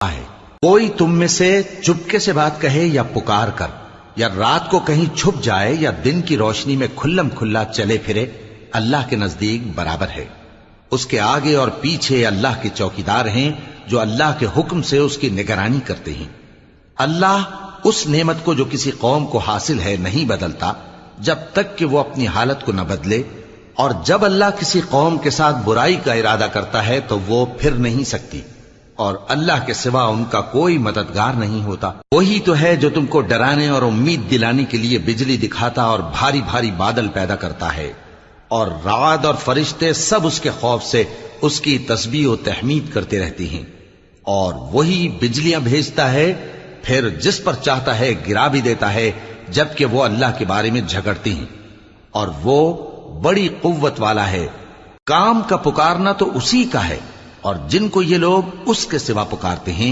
ہے کوئی تم میں سے چپکے سے بات کہے یا پکار کر، یا رات کو کہیں چھپ جائے یا دن کی روشنی میں کھلم کھلا چلے پھرے، اللہ کے نزدیک برابر ہے۔ اس کے آگے اور پیچھے اللہ کے چوکیدار ہیں جو اللہ کے حکم سے اس کی نگرانی کرتے ہیں۔ اللہ اس نعمت کو جو کسی قوم کو حاصل ہے نہیں بدلتا جب تک کہ وہ اپنی حالت کو نہ بدلے، اور جب اللہ کسی قوم کے ساتھ برائی کا ارادہ کرتا ہے تو وہ پھر نہیں سکتی، اور اللہ کے سوا ان کا کوئی مددگار نہیں ہوتا۔ وہی تو ہے جو تم کو ڈرانے اور امید دلانے کے لیے بجلی دکھاتا اور بھاری بھاری بادل پیدا کرتا ہے، اور رعد اور فرشتے سب اس کے خوف سے اس کی تسبیح و تحمید کرتے رہتے ہیں۔ اور وہی بجلیاں بھیجتا ہے، پھر جس پر چاہتا ہے گرا بھی دیتا ہے، جبکہ وہ اللہ کے بارے میں جھگڑتے ہیں، اور وہ بڑی قوت والا ہے۔ کام کا پکارنا تو اسی کا ہے، اور جن کو یہ لوگ اس کے سوا پکارتے ہیں